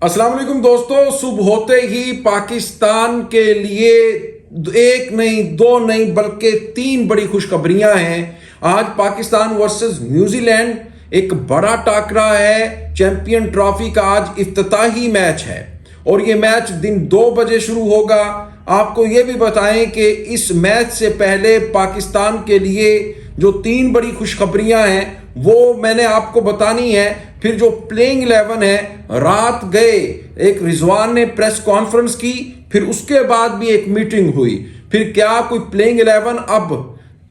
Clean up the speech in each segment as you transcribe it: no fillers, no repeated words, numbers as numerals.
अस्सलाम वालेकुम दोस्तों, सुबह होते ही पाकिस्तान के लिए एक नहीं, दो नहीं, बल्कि तीन बड़ी खुशखबरियां हैं। आज पाकिस्तान वर्सेस न्यूजीलैंड एक बड़ा टाकरा है। चैंपियन ट्रॉफी का आज इफ्तिताही मैच है और ये मैच दिन 2 बजे शुरू होगा। आपको ये भी बताएं कि इस मैच से पहले पाकिस्तान के लिए जो तीन बड़ी खुशखबरियां हैं वो मैंने आपको बतानी है। फिर जो प्लेइंग 11 है, रात गए एक रिजवान ने प्रेस कॉन्फ्रेंस की, फिर उसके बाद भी एक मीटिंग हुई। फिर क्या कोई प्लेइंग 11 अब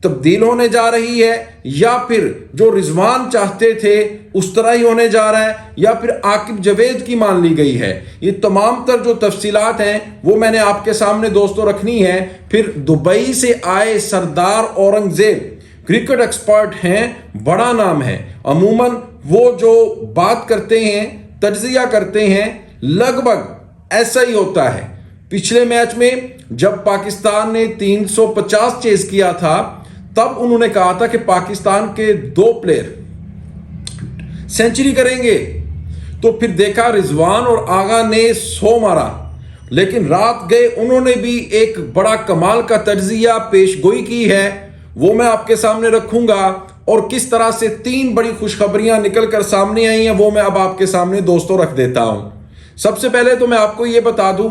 तब्दील होने जा रही है या फिर जो रिजवान चाहते थे उस तरह ही होने जा रहा है या फिर आकिब जावेद की मान ली गई है। ये तमाम तर जो तफसीलात हैं वो मैंने आपके सामने दोस्तों रखनी है। फिर दुबई से आए सरदार औरंगजेब क्रिकेट एक्सपर्ट हैं, बड़ा नाम है। अमूमन वो जो बात करते हैं, तज्जिया करते हैं, लगभग ऐसा ही होता है। पिछले मैच में जब पाकिस्तान ने 350 चेज किया था तब उन्होंने कहा था कि पाकिस्तान के 2 प्लेयर सेंचुरी करेंगे, तो फिर देखा रिजवान और आगा ने 100 मारा। लेकिन रात गए उन्होंने भी एक बड़ा कमाल का तज्जिया पेशगोई की है, वो मैं आपके सामने रखूंगा। और किस तरह से 3 बड़ी खुशखबरियां निकलकर सामने आई हैं वो मैं अब आपके सामने दोस्तों रख देता हूं। सबसे पहले तो मैं आपको ये बता दूं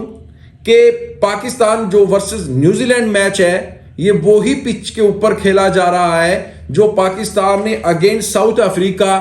कि पाकिस्तान जो वर्सेस न्यूजीलैंड मैच है ये वो ही पिच के ऊपर खेला जा रहा है जो पाकिस्तान ने अगेंस्ट साउथ अफ्रीका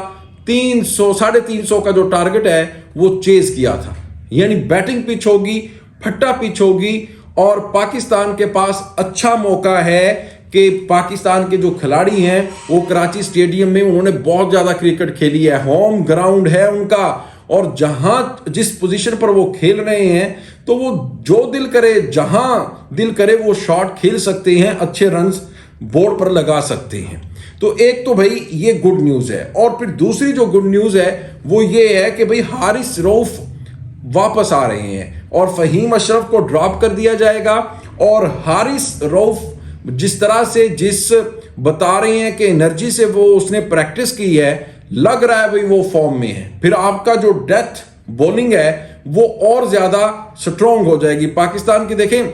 300-350 का जो टारगेट है वो चेज किया था। यानी बैटिंग पिच होगी, फट्टा पिच होगी और पाकिस्तान के पास अच्छा मौका है कि पाकिस्तान के जो खिलाड़ी हैं वो कराची स्टेडियम में उन्होंने बहुत ज़्यादा क्रिकेट खेली है, होम ग्राउंड है उनका, और जहां जिस पोजीशन पर वो खेल रहे हैं तो वो जो दिल करे, जहां दिल करे वो शॉट खेल सकते हैं, अच्छे रन्स बोर्ड पर लगा सकते हैं। तो एक तो भाई ये गुड न्यूज़ है। और फिर दूसरी जो गुड न्यूज़ है वो ये है कि भाई हारिस रऊफ वापस आ रहे हैं और फहीम अशरफ को ड्रॉप कर दिया जाएगा। और हारिस रऊफ जिस तरह से बता रहे हैं कि एनर्जी से वो उसने प्रैक्टिस की है, लग रहा है भाई वो फॉर्म में है। फिर आपका जो डेथ बॉलिंग है वो और ज्यादा स्ट्रॉन्ग हो जाएगी पाकिस्तान की। देखें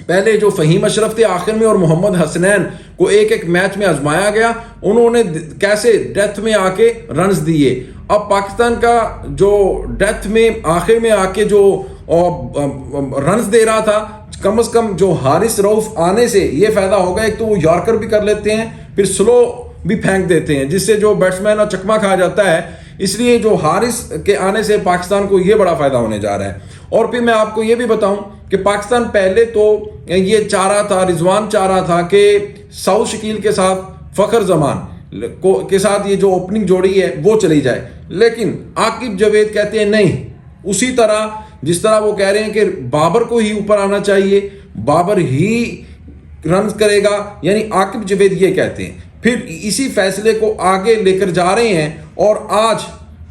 पहले जो फहीम अशरफ थे आखिर में और मोहम्मद हसनैन को एक एक मैच में आजमाया गया, उन्होंने कैसे डेथ में आके रन्स दिए। अब पाकिस्तान का जो डेथ में आखिर में आके जो रन्स दे रहा था, कम से कम जो हारिस रऊफ आने से ये फायदा होगा, एक तो वो यॉर्कर भी कर लेते हैं, फिर स्लो भी फेंक देते हैं जिससे जो बैट्समैन और चकमा खा जाता है। इसलिए जो हारिस के आने से पाकिस्तान को ये बड़ा फायदा होने जा रहा है। और फिर मैं आपको ये भी बताऊं कि पाकिस्तान पहले तो ये चाह रहा था, रिजवान चाह रहा था कि साउथ शकील के साथ फखर जमान के साथ ये जो ओपनिंग जोड़ी है वो चली जाए, लेकिन आकिब जावेद कहते हैं नहीं, उसी तरह जिस तरह वो कह रहे हैं कि बाबर को ही ऊपर आना चाहिए, बाबर ही रन करेगा, यानी आकिब जावेद ये कहते हैं। फिर इसी फैसले को आगे लेकर जा रहे हैं और आज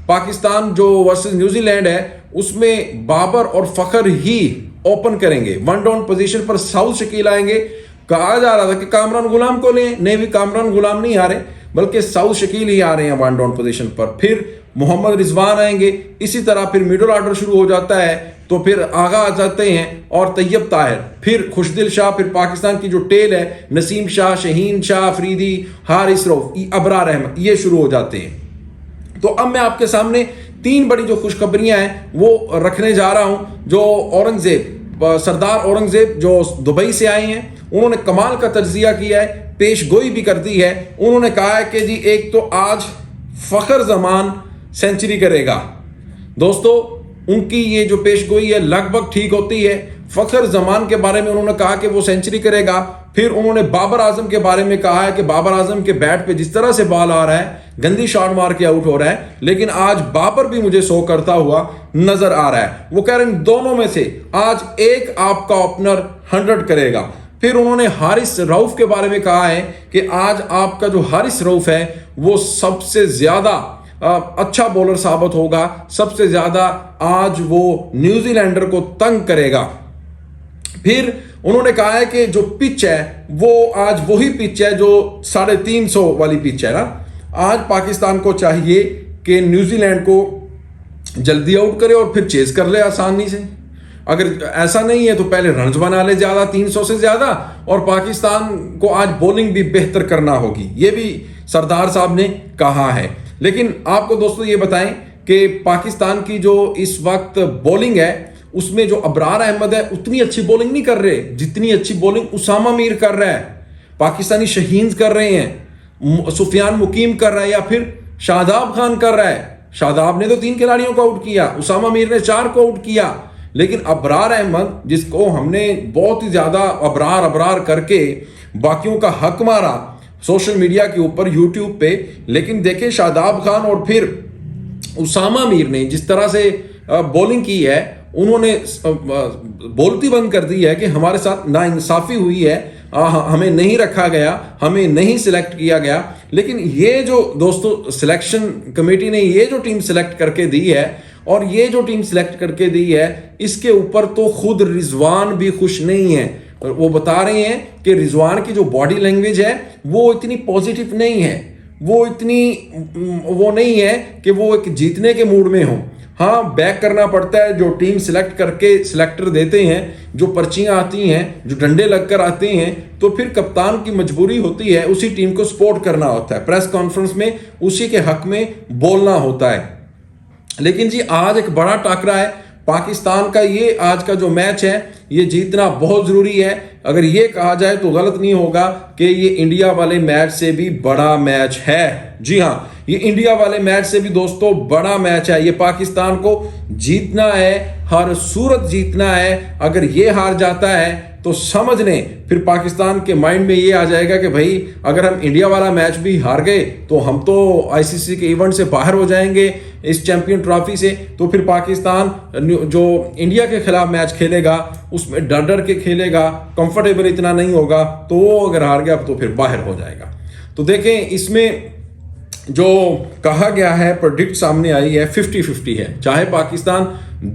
पाकिस्तान जो वर्सेस न्यूजीलैंड है उसमें बाबर और फखर ही ओपन करेंगे। 1 डाउन पोजीशन पर साउथ शकील आएंगे। कहा जा रहा था कि कामरान गुलाम को लें, नहीं भी कामरान गुलाम नहीं आ रहे बल्कि साउथ शकील ही आ रहे हैं 1 डाउन पोजीशन पर। फिर मोहम्मद रिजवान आएंगे, इसी तरह फिर मिडल ऑर्डर शुरू हो जाता है, तो फिर आगा आ जाते हैं और तैयब ताहिर, फिर खुशदिल शाह, फिर पाकिस्तान की जो टेल है नसीम शाह, शहीन शाह अफरीदी, हारिस रऊफ, अबरार अहमद, ये शुरू हो जाते हैं। तो अब मैं आपके सामने 3 बड़ी जो खुशखबरियां हैं वो रखने जा रहा हूं। जो सरदार औरंगजेब जो दुबई से आए हैं उन्होंने कमाल का तज्जिया किया है, पेशगोई भी कर दी है। उन्होंने कहा है कि जी एक तो आज फखर जमान सेंचुरी करेगा। दोस्तों उनकी ये जो पेशगोई है लगभग ठीक होती है। फखर जमान के बारे में उन्होंने कहा कि वो सेंचुरी करेगा। फिर उन्होंने बाबर आजम के बारे में कहा है कि बाबर आजम के बैट पे जिस तरह से बॉल आ रहा है, गंदी शॉट मार के आउट हो रहा है, लेकिन आज बाबर भी मुझे 100 करता हुआ नजर आ रहा है। वो कह रहे हैं दोनों में से आज एक आपका ओपनर 100 करेगा। फिर उन्होंने हारिस रऊफ के बारे में कहा है कि आज आपका जो हारिस रऊफ है वो सबसे ज्यादा अच्छा बॉलर साबित होगा, सबसे ज्यादा आज वो न्यूजीलैंडर को तंग करेगा। फिर उन्होंने कहा है कि जो पिच है वो आज वही पिच है जो 350 वाली पिच है ना। आज पाकिस्तान को चाहिए कि न्यूजीलैंड को जल्दी आउट करे और फिर चेज कर ले आसानी से। अगर ऐसा नहीं है तो पहले रन्स बना ले ज्यादा, 300 से ज्यादा, और पाकिस्तान को आज बॉलिंग भी बेहतर करना होगी, ये भी सरदार साहब ने कहा है। लेकिन आपको दोस्तों ये बताएं कि पाकिस्तान की जो इस वक्त बॉलिंग है उसमें जो अबरार अहमद है उतनी अच्छी बॉलिंग नहीं कर रहे जितनी अच्छी बॉलिंग उसामा मीर कर रहा है, पाकिस्तानी शहीन कर रहे हैं, सुफियान मुकीम कर रहा है, या फिर शादाब खान कर रहा है। शादाब ने तो 3 खिलाड़ियों को आउट किया, उसामा मीर ने 4 को आउट किया। लेकिन अबरार अहमद, जिसको हमने बहुत ही ज्यादा अबरार अबरार करके बाकियों का हक मारा सोशल मीडिया के ऊपर, यूट्यूब पे, लेकिन देखें शादाब खान और फिर उसामा मीर ने जिस तरह से बॉलिंग की है, उन्होंने बोलती बंद कर दी है कि हमारे साथ नाइंसाफी हुई है, हमें नहीं रखा गया, हमें नहीं सिलेक्ट किया गया। लेकिन ये जो दोस्तों सिलेक्शन कमेटी ने ये जो टीम सिलेक्ट करके दी है, और ये जो टीम सिलेक्ट करके दी है, इसके ऊपर तो खुद रिजवान भी खुश नहीं है। वो बता रहे हैं कि रिजवान की जो बॉडी लैंग्वेज है वो इतनी पॉजिटिव नहीं है, वो इतनी वो नहीं है कि वो एक जीतने के मूड में हो। हाँ, बैक करना पड़ता है, जो टीम सिलेक्ट करके सिलेक्टर देते हैं, जो पर्चियां आती हैं, जो डंडे लगकर आते हैं, तो फिर कप्तान की मजबूरी होती है उसी टीम को सपोर्ट करना होता है, प्रेस कॉन्फ्रेंस में उसी के हक में बोलना होता है। लेकिन जी आज एक बड़ा टाकरा है पाकिस्तान का, ये आज का जो मैच है ये जीतना बहुत जरूरी है। अगर ये कहा जाए तो गलत नहीं होगा कि ये इंडिया वाले मैच से भी बड़ा मैच है। जी हाँ, ये इंडिया वाले मैच से भी दोस्तों बड़ा मैच है। ये पाकिस्तान को जीतना है, हर सूरत जीतना है। अगर ये हार जाता है तो समझ लें फिर पाकिस्तान के माइंड में ये आ जाएगा कि भाई अगर हम इंडिया वाला मैच भी हार गए तो हम तो आईसीसी के इवेंट से बाहर हो जाएंगे, इस चैंपियन ट्रॉफी से। तो फिर पाकिस्तान जो इंडिया के खिलाफ मैच खेलेगा उसमें डर डर के खेलेगा, कंफर्टेबल इतना नहीं होगा, तो वो अगर हार गया तो फिर बाहर हो जाएगा। तो देखें, इसमें जो कहा गया है, प्रेडिक्ट सामने आई है, 50-50 है। चाहे पाकिस्तान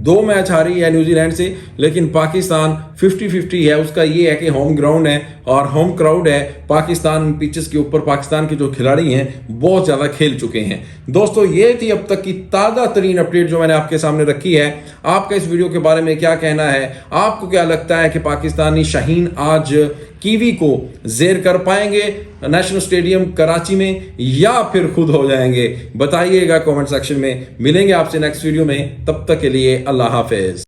2 मैच हारी है न्यूजीलैंड से, लेकिन पाकिस्तान 50-50 है। उसका ये है कि होम ग्राउंड है और होम क्राउड है। पाकिस्तान पिचेस के ऊपर पाकिस्तान के जो खिलाड़ी हैं बहुत ज़्यादा खेल चुके हैं। दोस्तों, ये थी अब तक की ताज़ा तरीन अपडेट जो मैंने आपके सामने रखी है। आपका इस वीडियो के बारे में क्या कहना है? आपको क्या लगता है कि पाकिस्तानी शाहीन आज कीवी को जेर कर पाएंगे नेशनल स्टेडियम कराची में, या फिर खुद हो जाएंगे? बताइएगा कमेंट सेक्शन में। मिलेंगे आपसे नेक्स्ट वीडियो में, तब तक के लिए अल्लाह हाफिज।